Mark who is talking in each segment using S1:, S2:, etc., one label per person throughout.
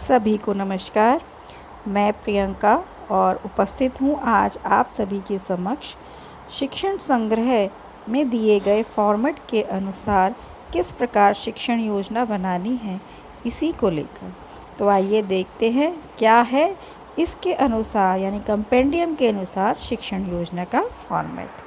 S1: सभी को नमस्कार। मैं प्रियंका और उपस्थित हूँ आज आप सभी के समक्ष शिक्षण संग्रह में दिए गए फॉर्मेट के अनुसार किस प्रकार शिक्षण योजना बनानी है इसी को लेकर। तो आइए देखते हैं क्या है इसके अनुसार यानी कंपेंडियम के अनुसार शिक्षण योजना का फॉर्मेट।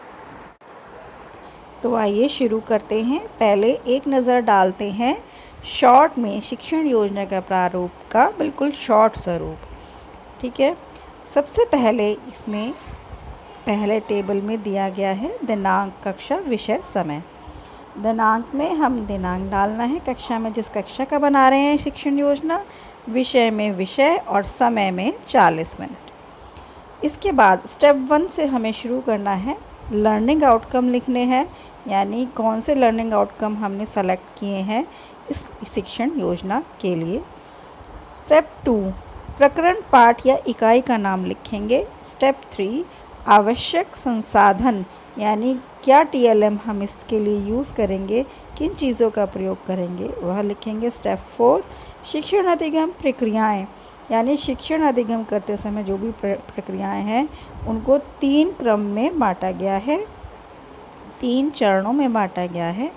S1: तो आइए शुरू करते हैं। पहले एक नज़र डालते हैं शॉर्ट में शिक्षण योजना का प्रारूप का बिल्कुल शॉर्ट स्वरूप। ठीक है, सबसे पहले इसमें पहले टेबल में दिया गया है दिनांक, कक्षा, विषय, समय। दिनांक में हम दिनांक डालना है कक्षा में जिस कक्षा का बना रहे हैं शिक्षण योजना, विषय में विषय और समय में 40 मिनट। इसके बाद स्टेप 1 से हमें शुरू करना है। लर्निंग आउटकम लिखने हैं, यानी कौन से लर्निंग आउटकम हमने सेलेक्ट किए हैं इस शिक्षण योजना के लिए। स्टेप 2 प्रकरण, पाठ या इकाई का नाम लिखेंगे। स्टेप 3 आवश्यक संसाधन यानी क्या TLM हम इसके लिए यूज़ करेंगे, किन चीज़ों का प्रयोग करेंगे वह लिखेंगे। स्टेप 4 शिक्षण अधिगम प्रक्रियाएं यानी शिक्षण अधिगम करते समय जो भी प्रक्रियाएं हैं उनको 3 क्रम में बांटा गया है, 3 चरणों में बांटा गया है।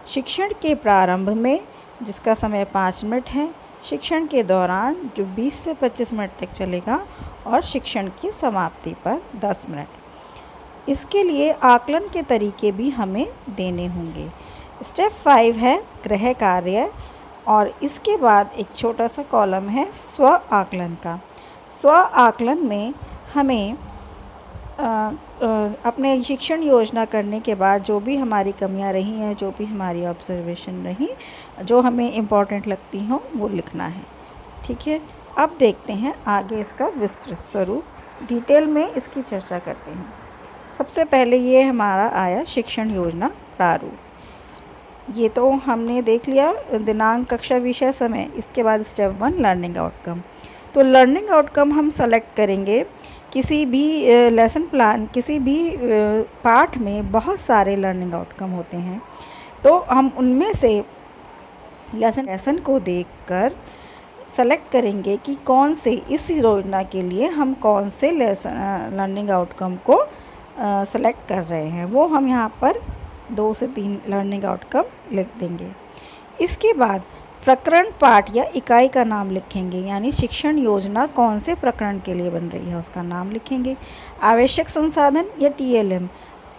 S1: शिक्षण के प्रारंभ में जिसका समय 5 मिनट है, शिक्षण के दौरान जो 20 से 25 मिनट तक चलेगा और शिक्षण की समाप्ति पर 10 मिनट। इसके लिए आकलन के तरीके भी हमें देने होंगे। स्टेप 5 है गृह कार्य और इसके बाद एक छोटा सा कॉलम है स्व आकलन का। स्व आकलन में हमें अपने शिक्षण योजना करने के बाद जो भी हमारी कमियां रही हैं, जो भी हमारी ऑब्जर्वेशन रही, जो हमें इम्पॉर्टेंट लगती हों वो लिखना है। ठीक है, अब देखते हैं आगे इसका विस्तृत स्वरूप, डिटेल में इसकी चर्चा करते हैं। सबसे पहले ये हमारा आया शिक्षण योजना प्रारूप। ये तो हमने देख लिया दिनांक, कक्षा, विषय, समय। इसके बाद स्टेप 1 लर्निंग आउटकम। तो लर्निंग आउटकम हम सेलेक्ट करेंगे। किसी भी लेसन प्लान, किसी भी पाठ में बहुत सारे लर्निंग आउटकम होते हैं, तो हम उनमें से लेसन को देखकर सेलेक्ट करेंगे कि कौन से इस योजना के लिए हम कौन से लर्निंग आउटकम को सेलेक्ट कर रहे हैं, वो हम यहाँ पर 2 से 3 लर्निंग आउटकम लिख देंगे। इसके बाद प्रकरण, पाठ या इकाई का नाम लिखेंगे, यानी शिक्षण योजना कौन से प्रकरण के लिए बन रही है उसका नाम लिखेंगे। आवश्यक संसाधन या TLM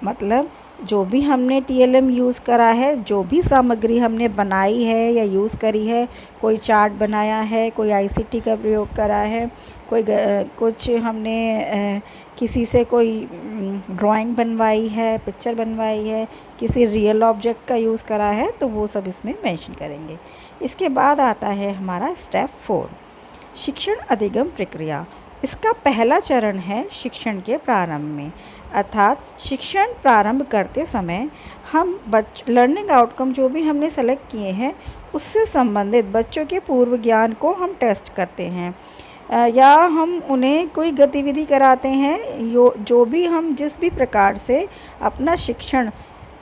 S1: मतलब जो भी हमने TLM यूज़ करा है, जो भी सामग्री हमने बनाई है या यूज़ करी है, कोई चार्ट बनाया है, कोई ICT का प्रयोग करा है, कोई कुछ हमने किसी से कोई ड्राइंग बनवाई है, पिक्चर बनवाई है, किसी रियल ऑब्जेक्ट का यूज़ करा है, तो वो सब इसमें मेंशन करेंगे। इसके बाद आता है हमारा स्टेप 4 शिक्षण अधिगम प्रक्रिया। इसका पहला चरण है शिक्षण के प्रारंभ में, अर्थात शिक्षण प्रारंभ करते समय हम लर्निंग आउटकम जो भी हमने सेलेक्ट किए हैं उससे संबंधित बच्चों के पूर्व ज्ञान को हम टेस्ट करते हैं या हम उन्हें कोई गतिविधि कराते हैं। जो भी हम जिस भी प्रकार से अपना शिक्षण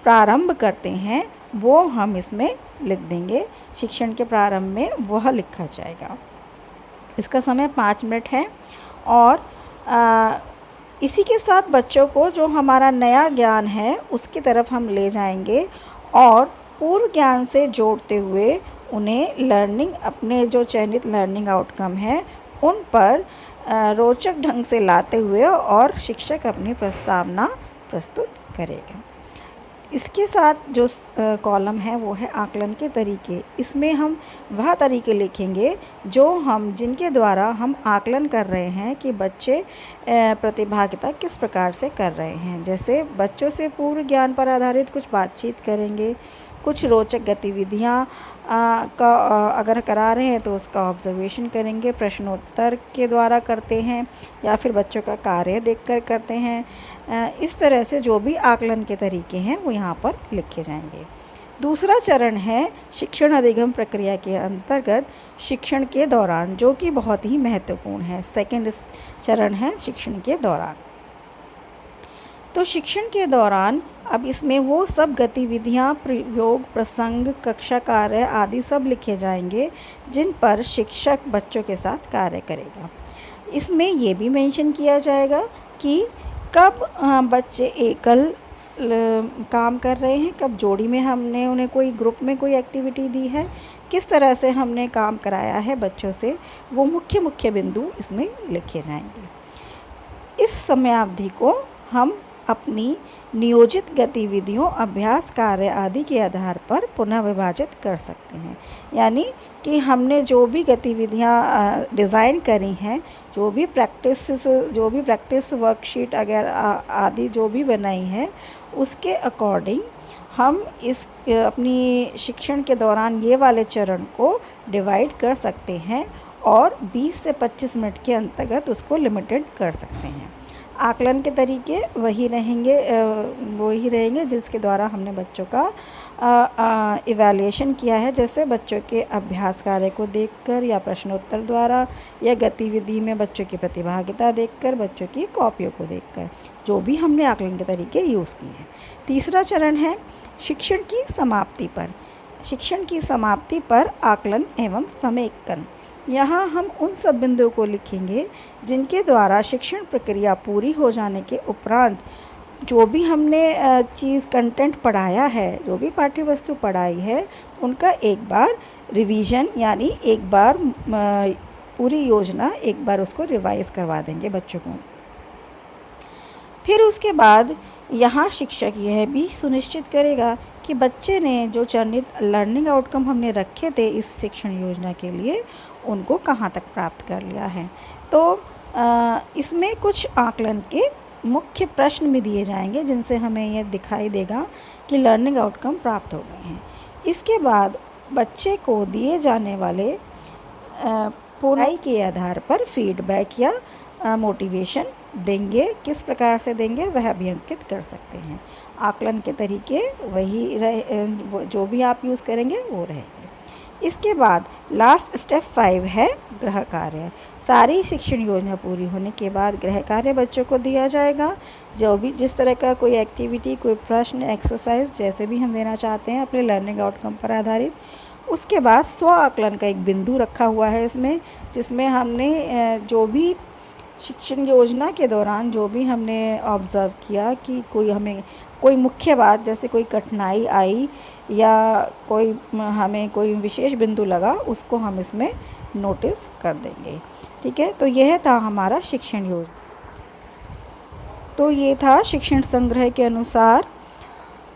S1: प्रारंभ करते हैं वो हम इसमें लिख देंगे। शिक्षण के प्रारंभ में वह लिखा जाएगा। इसका समय 5 मिनट है और इसी के साथ बच्चों को जो हमारा नया ज्ञान है उसकी तरफ हम ले जाएंगे और पूर्व ज्ञान से जोड़ते हुए उन्हें लर्निंग, अपने जो चयनित लर्निंग आउटकम है उन पर रोचक ढंग से लाते हुए और शिक्षक अपनी प्रस्तावना प्रस्तुत करेगा। इसके साथ जो कॉलम है वो है आकलन के तरीके। इसमें हम वह तरीके लिखेंगे जिनके द्वारा हम आकलन कर रहे हैं कि बच्चे प्रतिभागिता किस प्रकार से कर रहे हैं। जैसे बच्चों से पूर्व ज्ञान पर आधारित कुछ बातचीत करेंगे, कुछ रोचक गतिविधियाँ अगर करा रहे हैं तो उसका ऑब्जर्वेशन करेंगे, प्रश्नोत्तर के द्वारा करते हैं या फिर बच्चों का कार्य देखकर करते हैं। इस तरह से जो भी आकलन के तरीके हैं वो यहाँ पर लिखे जाएंगे। दूसरा चरण है शिक्षण अधिगम प्रक्रिया के अंतर्गत शिक्षण के दौरान, जो कि बहुत ही महत्वपूर्ण है। सेकेंड चरण है शिक्षण के दौरान। तो शिक्षण के दौरान अब इसमें वो सब गतिविधियाँ, प्रयोग, प्रसंग, कक्षा कार्य आदि सब लिखे जाएंगे जिन पर शिक्षक बच्चों के साथ कार्य करेगा। इसमें ये भी मेंशन किया जाएगा कि कब बच्चे एकल काम कर रहे हैं, कब जोड़ी में हमने उन्हें कोई ग्रुप में कोई एक्टिविटी दी है, किस तरह से हमने काम कराया है बच्चों से, वो मुख्य मुख्य बिंदु इसमें लिखे जाएंगे। इस समयावधि को हम अपनी नियोजित गतिविधियों, अभ्यास, कार्य आदि के आधार पर पुनः विभाजित कर सकते हैं। यानी कि हमने जो भी गतिविधियाँ डिज़ाइन करी हैं, जो भी प्रैक्टिस वर्कशीट अगर आदि जो भी बनाई है, उसके अकॉर्डिंग हम इस अपनी शिक्षण के दौरान ये वाले चरण को डिवाइड कर सकते हैं और 20 से 25 मिनट के अंतर्गत उसको लिमिटेड कर सकते हैं। आकलन के तरीके वही रहेंगे जिसके द्वारा हमने बच्चों का इवैल्यूएशन किया है, जैसे बच्चों के अभ्यास कार्य को देखकर या प्रश्नोत्तर द्वारा या गतिविधि में बच्चों की प्रतिभागिता देखकर, बच्चों की कॉपियों को देखकर, जो भी हमने आकलन के तरीके यूज़ किए हैं। तीसरा चरण है शिक्षण की समाप्ति पर। शिक्षण की समाप्ति पर आकलन एवं समेकन। यहाँ हम उन सब बिंदुओं को लिखेंगे जिनके द्वारा शिक्षण प्रक्रिया पूरी हो जाने के उपरांत जो भी हमने कंटेंट पढ़ाया है, जो भी पाठ्य वस्तु पढ़ाई है, उनका एक बार रिवीजन, यानी एक बार पूरी योजना एक बार उसको रिवाइज करवा देंगे बच्चों को। फिर उसके बाद यहाँ शिक्षक यह भी सुनिश्चित करेगा कि बच्चे ने जो चयनित लर्निंग आउटकम हमने रखे थे इस शिक्षण योजना के लिए, उनको कहाँ तक प्राप्त कर लिया है। तो इसमें कुछ आकलन के मुख्य प्रश्न भी दिए जाएंगे जिनसे हमें यह दिखाई देगा कि लर्निंग आउटकम प्राप्त हो गए हैं। इसके बाद बच्चे को दिए जाने वाले पढ़ाई के आधार पर फीडबैक या मोटिवेशन देंगे, किस प्रकार से देंगे वह भी अंकित कर सकते हैं। आकलन के तरीके वही जो भी आप यूज़ करेंगे वो रहेंगे। इसके बाद लास्ट स्टेप 5 है गृह कार्य। सारी शिक्षण योजना पूरी होने के बाद गृह कार्य बच्चों को दिया जाएगा, जो भी जिस तरह का कोई एक्टिविटी, कोई प्रश्न, एक्सरसाइज जैसे भी हम देना चाहते हैं अपने लर्निंग आउटकम पर आधारित। उसके बाद स्व आकलन का एक बिंदु रखा हुआ है इसमें, जिसमें हमने जो भी शिक्षण योजना के दौरान जो भी हमने ऑब्ज़र्व किया कि कोई मुख्य बात, जैसे कोई कठिनाई आई या हमें कोई विशेष बिंदु लगा, उसको हम इसमें नोटिस कर देंगे। ठीक है, तो यह था हमारा शिक्षण योजना। तो ये था शिक्षण संग्रह के अनुसार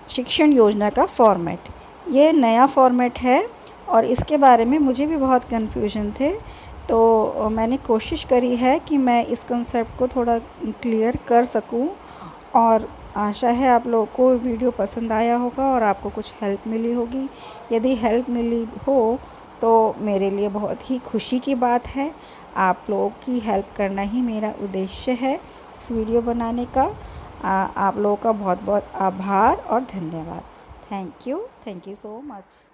S1: शिक्षण योजना का फॉर्मेट। ये नया फॉर्मेट है और इसके बारे में मुझे भी बहुत कन्फ्यूजन थे, तो मैंने कोशिश करी है कि मैं इस कंसेप्ट को थोड़ा क्लियर कर सकूं, और आशा है आप लोगों को वीडियो पसंद आया होगा और आपको कुछ हेल्प मिली होगी। यदि हेल्प मिली हो तो मेरे लिए बहुत ही खुशी की बात है। आप लोगों की हेल्प करना ही मेरा उद्देश्य है इस वीडियो बनाने का। आप लोगों का बहुत बहुत आभार और धन्यवाद। Thank you so much.